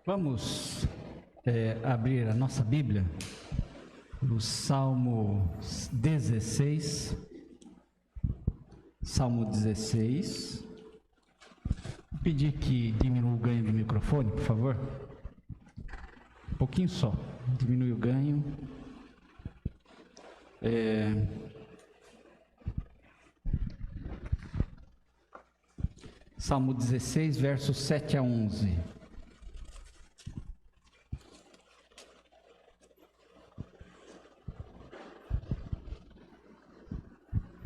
Vamos abrir a nossa Bíblia no Salmo 16. Salmo 16. Vou pedir que diminua o ganho do microfone, por favor. Um pouquinho só. Diminui o ganho. Salmo 16, versos 7 a 11.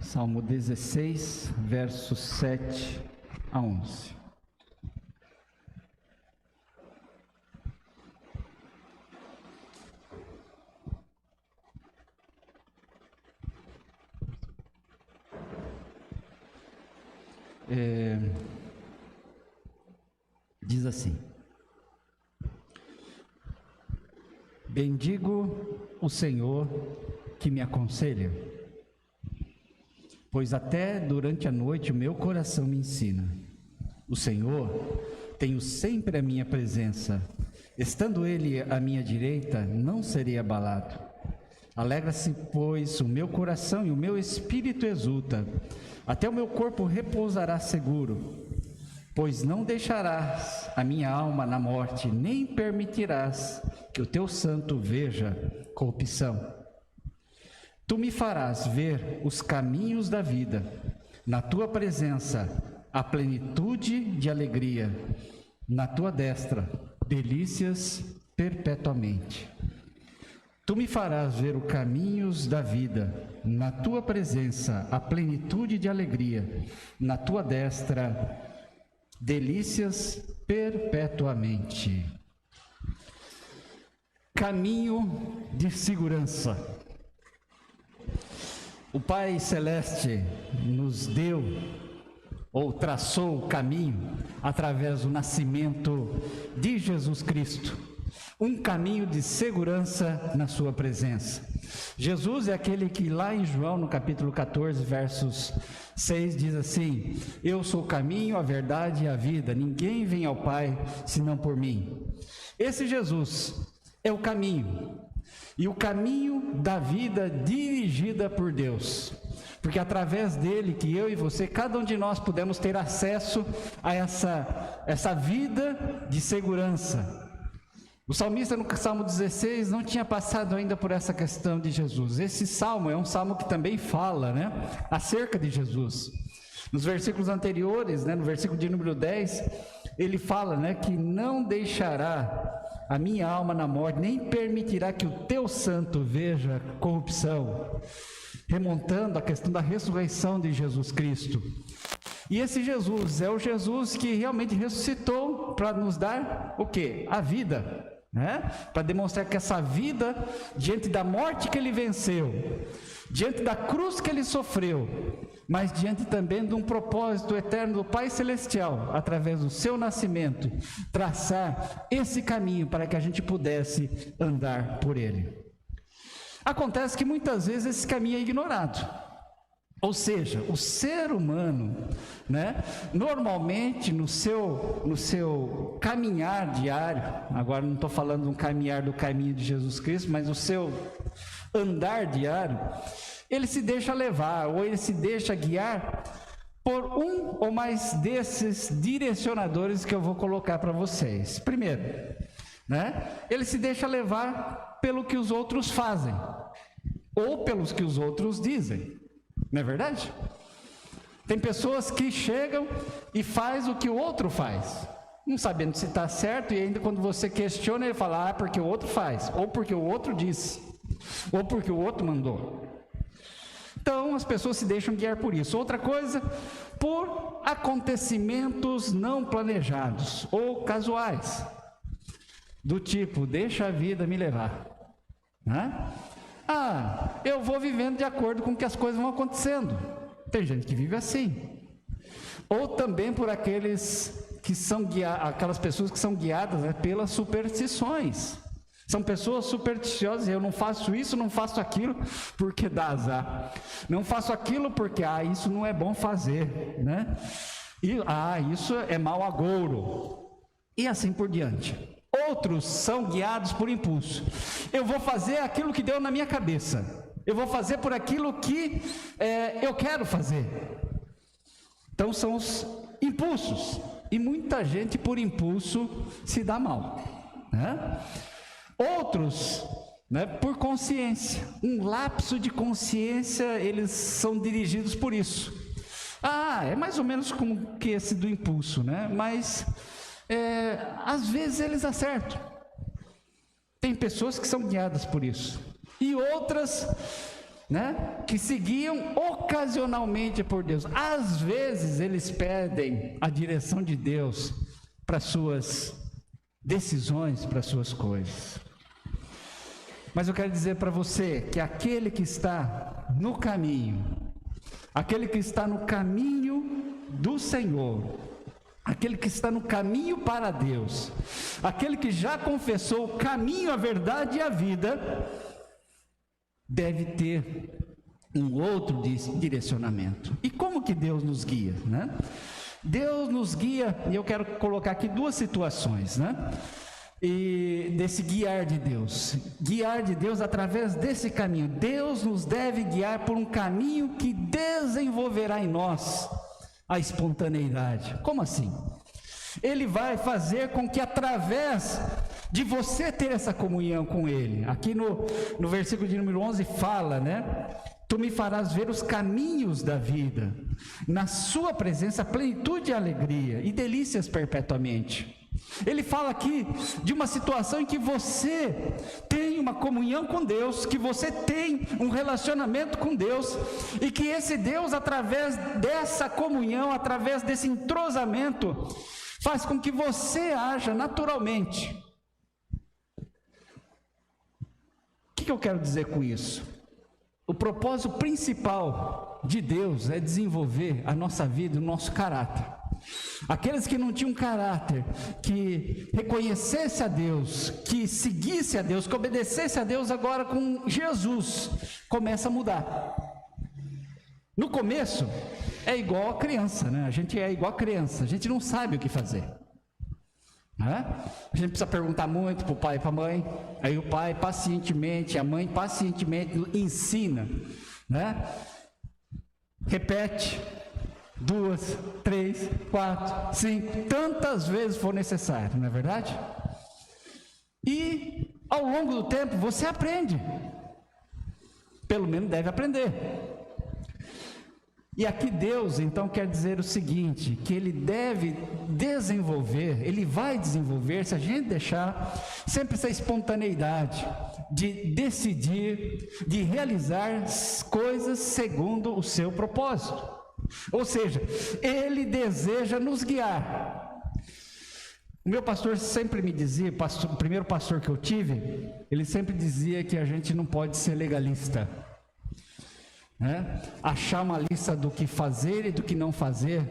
Salmo 16, versos 7 a 11. Diz assim: bendigo o Senhor que me aconselha, pois até durante a noite o meu coração me ensina. O Senhor tenho sempre a minha presença, estando Ele à minha direita, não serei abalado. Alegra-se, pois, o meu coração e o meu espírito exulta, até o meu corpo repousará seguro. Pois não deixarás a minha alma na morte, nem permitirás que o teu santo veja corrupção. Tu me farás ver os caminhos da vida, na tua presença a plenitude de alegria, na tua destra delícias perpetuamente. Tu me farás ver os caminhos da vida, na tua presença a plenitude de alegria, na tua destra delícias perpetuamente. Caminho de segurança. O Pai Celeste nos deu ou traçou o caminho através do nascimento de Jesus Cristo, um caminho de segurança na sua presença. Jesus é aquele que lá em João, no capítulo 14, versos 6, diz assim: eu sou o caminho, a verdade e a vida, ninguém vem ao Pai senão por mim. Esse Jesus é o caminho, e o caminho da vida dirigida por Deus, porque através dele que eu e você, cada um de nós podemos ter acesso a essa vida de segurança. O salmista no Salmo 16 não tinha passado ainda por essa questão de Jesus. Esse salmo é um salmo que também fala, acerca de Jesus. Nos versículos anteriores, no versículo de número 10, ele fala, que não deixará a minha alma na morte, nem permitirá que o teu santo veja corrupção, remontando a questão da ressurreição de Jesus Cristo. E esse Jesus é o Jesus que realmente ressuscitou para nos dar o quê? A vida, para demonstrar que essa vida, diante da morte que ele venceu, diante da cruz que ele sofreu, mas diante também de um propósito eterno do Pai Celestial, através do seu nascimento, traçar esse caminho para que a gente pudesse andar por ele. Acontece que muitas vezes esse caminho é ignorado. Ou seja, o ser humano, normalmente no seu caminhar diário, agora não estou falando de um caminhar do caminho de Jesus Cristo, mas o seu andar diário, ele se deixa levar, ou ele se deixa guiar por um ou mais desses direcionadores que eu vou colocar para vocês. Primeiro, ele se deixa levar pelo que os outros fazem, ou pelos que os outros dizem. Não é verdade? Tem pessoas que chegam e faz o que o outro faz, não sabendo se está certo, e ainda quando você questiona, ele fala, porque o outro faz, ou porque o outro disse, ou porque o outro mandou. Então as pessoas se deixam guiar por isso. Outra coisa, por acontecimentos não planejados ou casuais, do tipo, deixa a vida me levar, eu vou vivendo de acordo com que as coisas vão acontecendo. Tem gente que vive assim. Ou também por aqueles que são aquelas pessoas que são guiadas pelas superstições. São pessoas supersticiosas. Eu não faço isso, não faço aquilo porque dá azar. Não faço aquilo porque isso não é bom fazer, E isso é mau agouro. E assim por diante. Outros são guiados por impulso. Eu vou fazer aquilo que deu na minha cabeça. Eu vou fazer por aquilo que eu quero fazer. Então são os impulsos. E muita gente por impulso se dá mal, né? Outros, né, por consciência. Um lapso de consciência, eles são dirigidos por isso. É mais ou menos como que esse do impulso, né? Mas às vezes eles acertam. Tem pessoas que são guiadas por isso. E outras, né, que se guiam ocasionalmente por Deus. Às vezes eles pedem a direção de Deus para suas decisões, para suas coisas. Mas eu quero dizer para você que aquele que está no caminho, aquele que está no caminho do Senhor, aquele que está no caminho para Deus, aquele que já confessou o caminho, a verdade e a vida, deve ter um outro direcionamento. E como que Deus nos guia, né? Deus nos guia, e eu quero colocar aqui duas situações, né? E desse guiar de Deus através desse caminho. Deus nos deve guiar por um caminho que desenvolverá em nós a espontaneidade. Como assim? Ele vai fazer com que através de você ter essa comunhão com Ele, aqui no versículo de número 11 fala, né? Tu me farás ver os caminhos da vida, na sua presença plenitude e alegria e delícias perpetuamente. Ele fala aqui de uma situação em que você tem uma comunhão com Deus, que você tem um relacionamento com Deus, e que esse Deus, através dessa comunhão, através desse entrosamento, faz com que você haja naturalmente. O que eu quero dizer com isso? O propósito principal de Deus é desenvolver a nossa vida, o nosso caráter. Aqueles que não tinham caráter, que reconhecesse a Deus, que seguisse a Deus, que obedecesse a Deus, agora com Jesus, começa a mudar. No começo, é igual a criança, né? A gente é igual a criança, a gente não sabe o que fazer. A gente precisa perguntar muito para o pai e para a mãe, aí o pai pacientemente, a mãe pacientemente ensina, né? Repete 2, 3, 4, 5, tantas vezes for necessário, não é verdade? E ao longo do tempo você aprende, pelo menos deve aprender. E aqui Deus então quer dizer o seguinte, que Ele deve desenvolver, Ele vai desenvolver, se a gente deixar sempre essa espontaneidade de decidir, de realizar coisas segundo o seu propósito. Ou seja, Ele deseja nos guiar. O meu pastor sempre me dizia, o primeiro pastor que eu tive, ele sempre dizia que a gente não pode ser legalista. Achar uma lista do que fazer e do que não fazer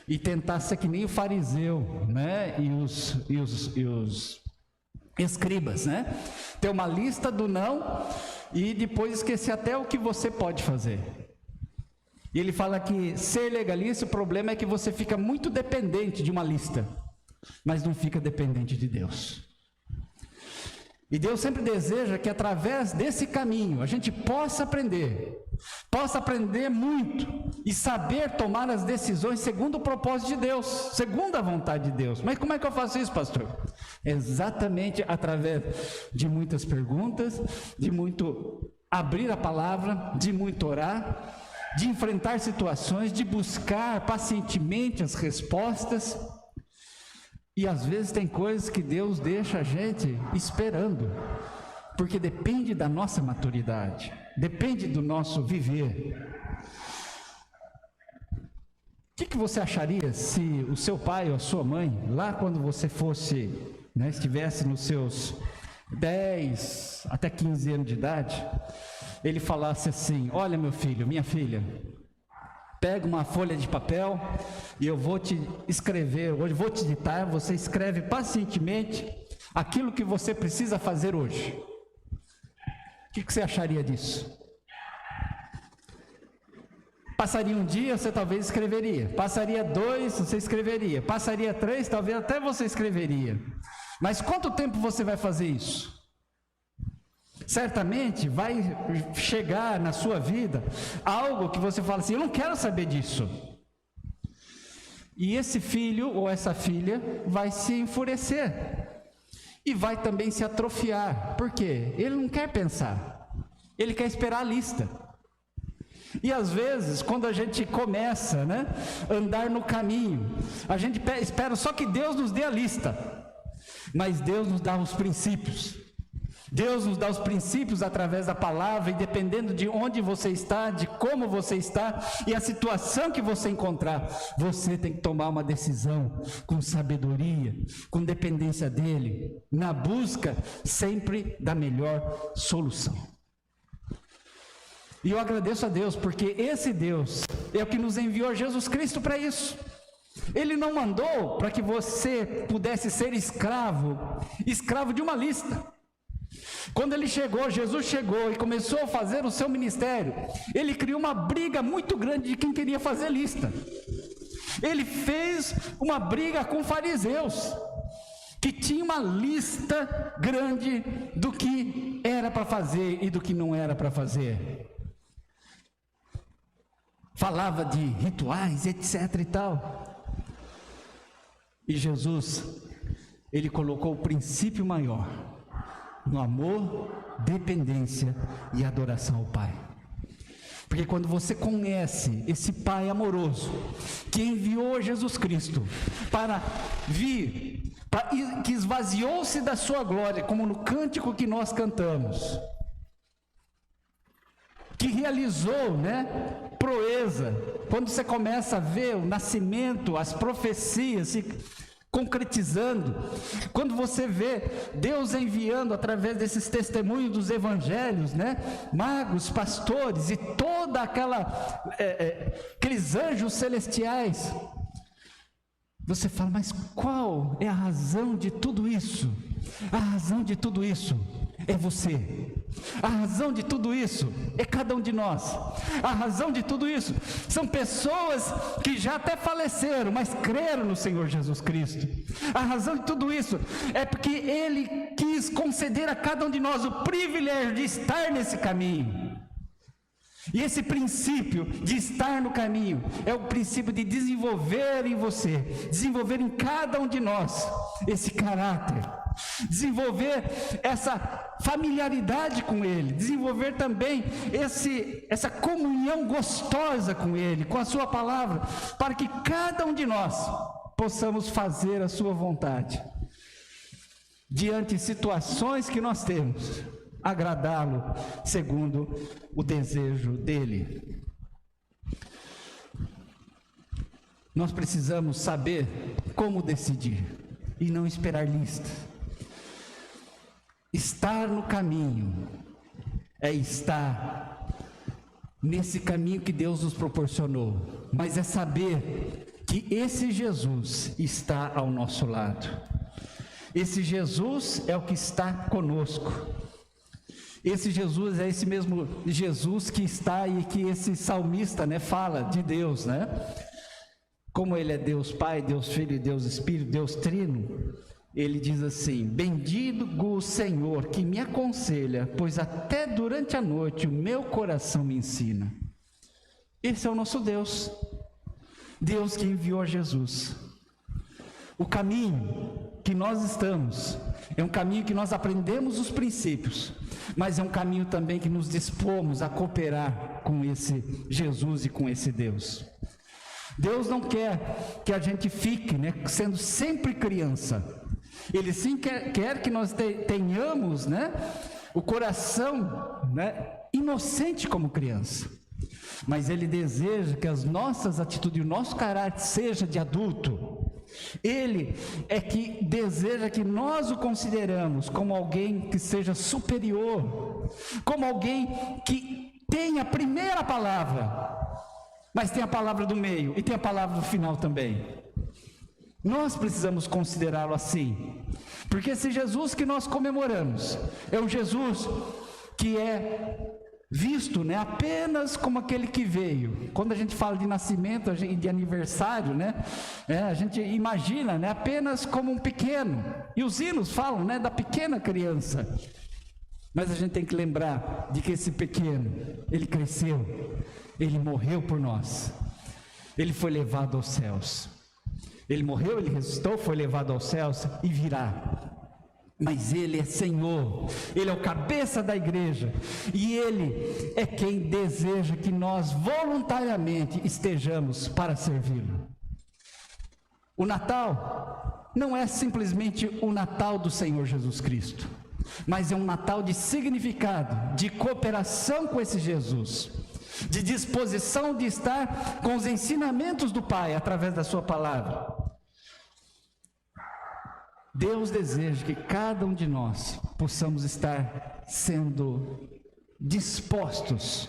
e tentar ser que nem o fariseu, né? e os escribas, né? Ter uma lista do não e depois esquecer até o que você pode fazer. E ele fala que ser legalista, o problema é que você fica muito dependente de uma lista, mas não fica dependente de Deus. E Deus sempre deseja que através desse caminho a gente possa aprender muito e saber tomar as decisões segundo o propósito de Deus, segundo a vontade de Deus. Mas como é que eu faço isso, pastor? Exatamente através de muitas perguntas, de muito abrir a palavra, de muito orar, de enfrentar situações, de buscar pacientemente as respostas. E às vezes tem coisas que Deus deixa a gente esperando, porque depende da nossa maturidade, depende do nosso viver. O que você acharia se o seu pai ou a sua mãe, lá quando você fosse, né, estivesse nos seus 10 até 15 anos de idade, ele falasse assim: olha meu filho, minha filha, pega uma folha de papel e eu vou te escrever, hoje vou te ditar, você escreve pacientemente aquilo que você precisa fazer hoje. O que você acharia disso? Passaria um dia, você talvez escreveria. Passaria 2, você escreveria. Passaria 3, talvez até você escreveria. Mas quanto tempo você vai fazer isso? Certamente vai chegar na sua vida algo que você fala assim: eu não quero saber disso. E esse filho ou essa filha vai se enfurecer e vai também se atrofiar. Por quê? Ele não quer pensar, ele quer esperar a lista. E às vezes, quando a gente começa, né, andar no caminho, a gente espera só que Deus nos dê a lista, mas Deus nos dá os princípios. Deus nos dá os princípios através da palavra, e dependendo de onde você está, de como você está e a situação que você encontrar, você tem que tomar uma decisão com sabedoria, com dependência dele, na busca sempre da melhor solução. E eu agradeço a Deus, porque esse Deus é o que nos enviou Jesus Cristo para isso. Ele não mandou para que você pudesse ser escravo de uma lista. Quando ele chegou, Jesus chegou e começou a fazer o seu ministério, ele criou uma briga muito grande de quem queria fazer lista. Ele fez uma briga com fariseus, que tinha uma lista grande do que era para fazer e do que não era para fazer. Falava de rituais, etc e tal. E Jesus, ele colocou o princípio maior no amor, dependência e adoração ao Pai. Porque quando você conhece esse Pai amoroso, que enviou Jesus Cristo para vir, que esvaziou-se da sua glória, como no cântico que nós cantamos, que realizou, proeza, quando você começa a ver o nascimento, as profecias se concretizando, quando você vê Deus enviando através desses testemunhos dos evangelhos, magos, pastores e toda aqueles anjos celestiais, você fala: mas qual é a razão de tudo isso? A razão de tudo isso é você. A razão de tudo isso é cada um de nós. A razão de tudo isso são pessoas que já até faleceram, mas creram no Senhor Jesus Cristo. A razão de tudo isso é porque Ele quis conceder a cada um de nós o privilégio de estar nesse caminho. E esse princípio de estar no caminho é o princípio de desenvolver em você, desenvolver em cada um de nós esse caráter, desenvolver essa familiaridade com Ele, desenvolver também essa comunhão gostosa com Ele, com a Sua palavra, para que cada um de nós possamos fazer a Sua vontade, diante de situações que nós temos, agradá-lo segundo o desejo dEle. Nós precisamos saber como decidir e não esperar listas. Estar no caminho é estar nesse caminho que Deus nos proporcionou, mas é saber que esse Jesus está ao nosso lado. Esse Jesus é o que está conosco. Esse Jesus é esse mesmo Jesus que está e que esse salmista, fala de Deus, como Ele é Deus Pai, Deus Filho e Deus Espírito, Deus Trino. Ele diz assim: bendito o Senhor que me aconselha, pois até durante a noite o meu coração me ensina. Esse é o nosso Deus, Deus que enviou a Jesus. O caminho que nós estamos é um caminho que nós aprendemos os princípios, mas é um caminho também que nos dispomos a cooperar com esse Jesus e com esse Deus. Deus não quer que a gente fique, sendo sempre criança. Ele sim quer que nós tenhamos, o coração, inocente como criança. Mas Ele deseja que as nossas atitudes, o nosso caráter seja de adulto. Ele é que deseja que nós o consideramos como alguém que seja superior, como alguém que tenha a primeira palavra, mas tem a palavra do meio e tem a palavra do final também. Nós precisamos considerá-lo assim, porque esse Jesus que nós comemoramos é um Jesus que é visto, né, apenas como aquele que veio. Quando a gente fala de nascimento e de aniversário, né, a gente imagina, né, apenas como um pequeno. E os hinos falam, né, da pequena criança. Mas a gente tem que lembrar de que esse pequeno, ele cresceu, ele morreu por nós, ele foi levado aos céus. Ele morreu, ele ressuscitou, foi levado aos céus e virá. Mas Ele é Senhor, Ele é o cabeça da igreja, e Ele é quem deseja que nós voluntariamente estejamos para servi-lo. O Natal não é simplesmente o Natal do Senhor Jesus Cristo, mas é um Natal de significado, de cooperação com esse Jesus, de disposição de estar com os ensinamentos do Pai através da sua palavra. Deus deseja que cada um de nós possamos estar sendo dispostos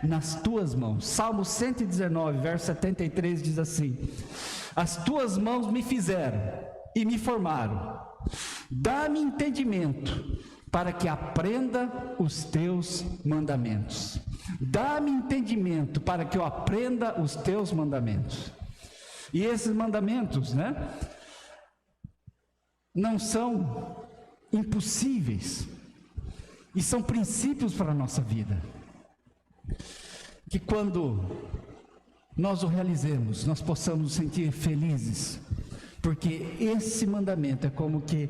nas tuas mãos. Salmo 119, verso 73 diz assim: as tuas mãos me fizeram e me formaram, dá-me entendimento para que aprenda os teus mandamentos. Dá-me entendimento para que eu aprenda os teus mandamentos. E esses mandamentos, né, não são impossíveis, e são princípios para a nossa vida, que quando nós o realizemos, nós possamos nos sentir felizes, porque esse mandamento é como que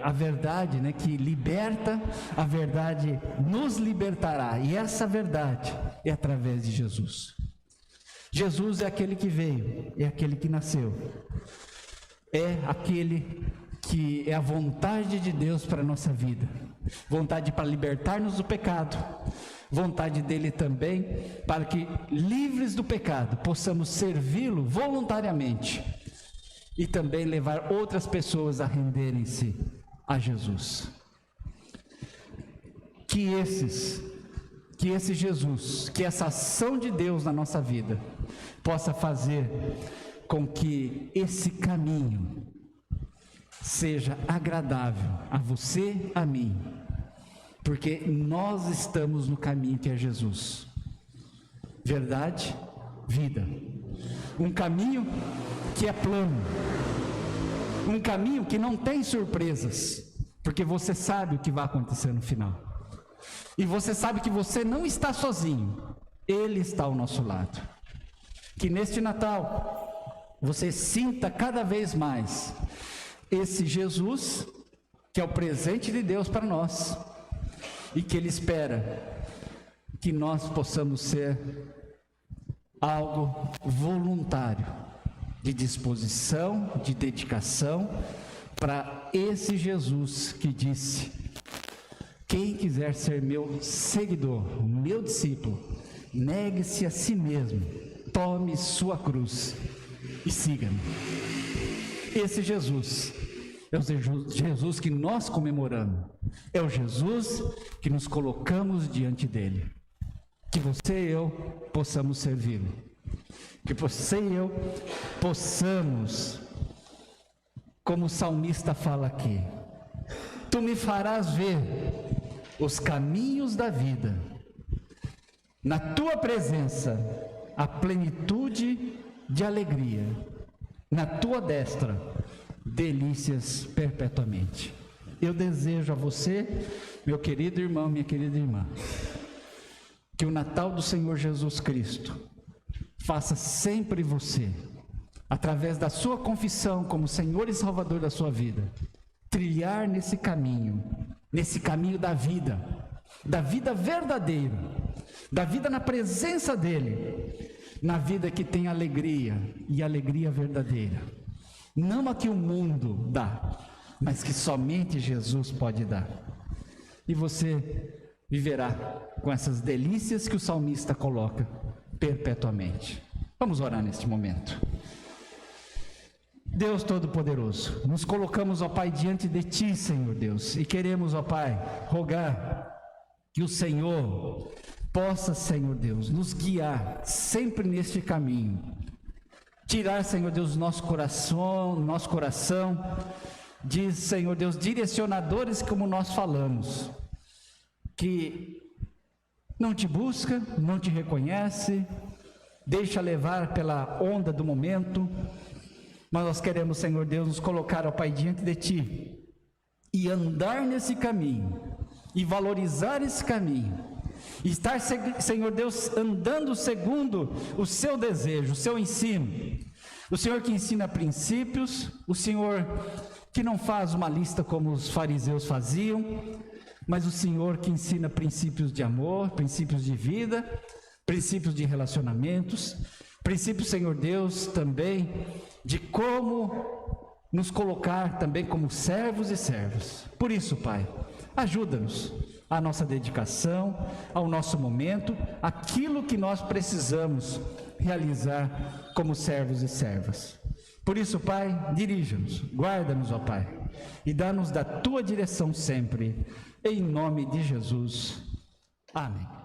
a verdade, né, que liberta, a verdade nos libertará, e essa verdade é através de Jesus. Jesus é aquele que veio, é aquele que nasceu, é aquele que é a vontade de Deus para a nossa vida, vontade para libertar-nos do pecado, vontade dele também para que, livres do pecado, possamos servi-lo voluntariamente e também levar outras pessoas a renderem-se a Jesus. Que esse Jesus, que essa ação de Deus na nossa vida possa fazer com que esse caminho seja agradável a você, a mim, porque nós estamos no caminho que é Jesus, verdade, vida, um caminho que é plano, um caminho que não tem surpresas, porque você sabe o que vai acontecer no final, e você sabe que você não está sozinho, Ele está ao nosso lado. Que neste Natal você sinta cada vez mais esse Jesus, que é o presente de Deus para nós, e que Ele espera que nós possamos ser algo voluntário, de disposição, de dedicação, para esse Jesus que disse: quem quiser ser meu seguidor, meu discípulo, negue-se a si mesmo, tome sua cruz e siga-me. Esse Jesus é o Jesus que nós comemoramos, é o Jesus que nos colocamos diante dele. Que você e eu possamos servi-lo, que você e eu possamos, como o salmista fala aqui: tu me farás ver os caminhos da vida, na tua presença a plenitude de alegria, na tua destra delícias perpetuamente. Eu desejo a você, meu querido irmão, minha querida irmã, que o Natal do Senhor Jesus Cristo faça sempre você, através da sua confissão como Senhor e Salvador da sua vida, trilhar nesse caminho da vida verdadeira, da vida na presença dEle, na vida que tem alegria, e alegria verdadeira, não a que o mundo dá, mas que somente Jesus pode dar. E você viverá com essas delícias que o salmista coloca perpetuamente. Vamos orar neste momento. Deus Todo-Poderoso, nos colocamos, ó Pai, diante de Ti, Senhor Deus, e queremos, ó Pai, rogar que o Senhor possa, Senhor Deus, nos guiar sempre neste caminho, tirar, Senhor Deus, nosso coração, de, Senhor Deus, direcionadores como nós falamos, que não te busca, não te reconhece, deixa levar pela onda do momento, mas nós queremos, Senhor Deus, nos colocar, ó Pai, diante de Ti, e andar nesse caminho, e valorizar esse caminho, e estar, Senhor Deus, andando segundo o Seu desejo, o Seu ensino, o Senhor que ensina princípios, o Senhor que não faz uma lista como os fariseus faziam, mas o Senhor que ensina princípios de amor, princípios de vida, princípios de relacionamentos, princípios, Senhor Deus, também de como nos colocar também como servos e servas. Por isso, Pai, ajuda-nos à nossa dedicação, ao nosso momento, aquilo que nós precisamos realizar como servos e servas. Por isso, Pai, dirija-nos, guarda-nos, ó Pai, e dá-nos da Tua direção sempre, em nome de Jesus. Amém.